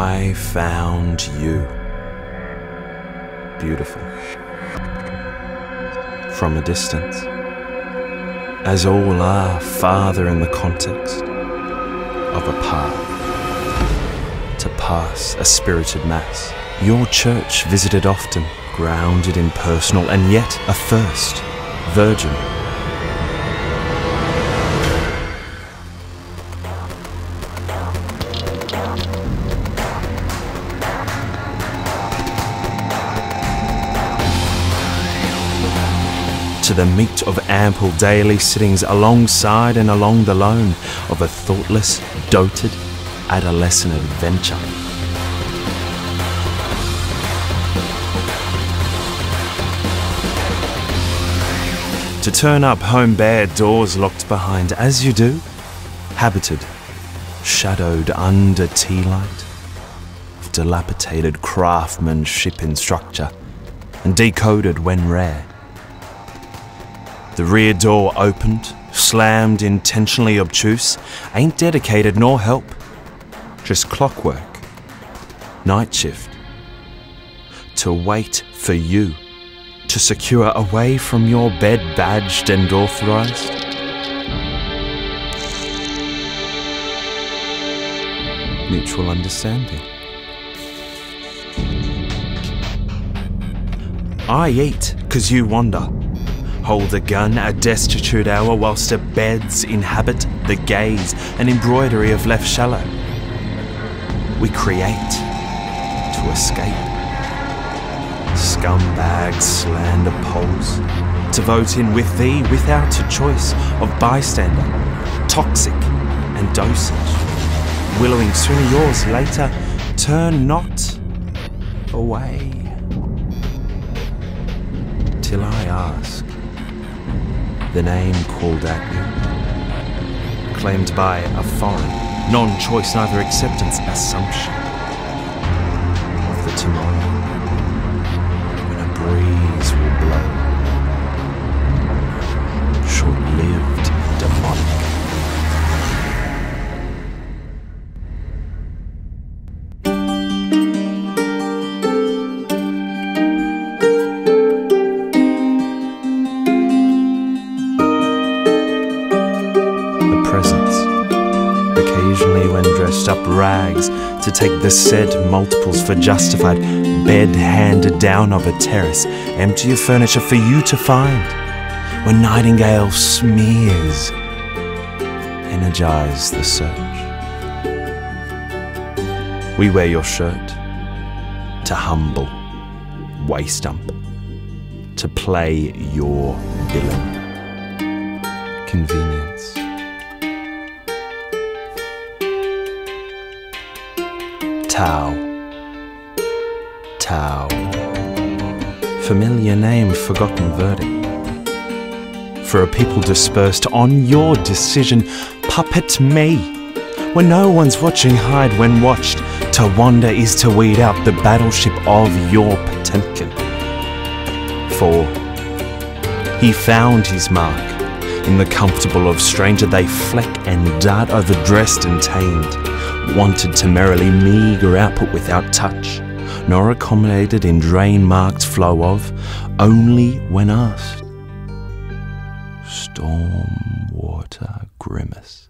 I found you. Beautiful. From a distance, as all are farther in the context of a path to pass a spirited mass. Your church visited often, grounded in personal and yet a first, virgin. To the meat of ample daily sittings alongside and along the loan of a thoughtless, doted, adolescent adventure. To turn up home bare, doors locked behind, as you do, habited, shadowed under tea light, of dilapidated craftsmanship in structure, and decoded when rare. The rear door opened, slammed, intentionally obtuse, ain't dedicated nor help, just clockwork, night shift, to wait for you, to secure away from your bed badged and authorized. Mutual understanding. I eat 'cause you wander. Hold a gun at destitute hour whilst the beds inhabit the gaze and embroidery of left shallow. We create to escape. Scumbags slander poles to vote in with thee without a choice of bystander, toxic and dosage. Willowing sooner yours, later turn not away. Till I ask, the name called at you, claimed by a foreign, non-choice, neither acceptance, assumption of the tomorrow, when a breeze will blow, short-lived, demonic. Occasionally when dressed up rags to take the said multiples for justified bed handed down of a terrace, empty of furniture for you to find. When nightingale smears, energize the search. We wear your shirt to humble, waist dump, to play your villain. Convenience. Tau. Tau. Familiar name, forgotten verdict. For a people dispersed on your decision, puppet me. When no one's watching, hide when watched. To wander is to weed out the battleship of your Potemkin. For he found his mark. In the comfortable of stranger they fleck and dart, overdressed and tamed. Wanted to merrily meagre output without touch, nor accommodated in drain-marked flow of, only when asked. Storm water grimace.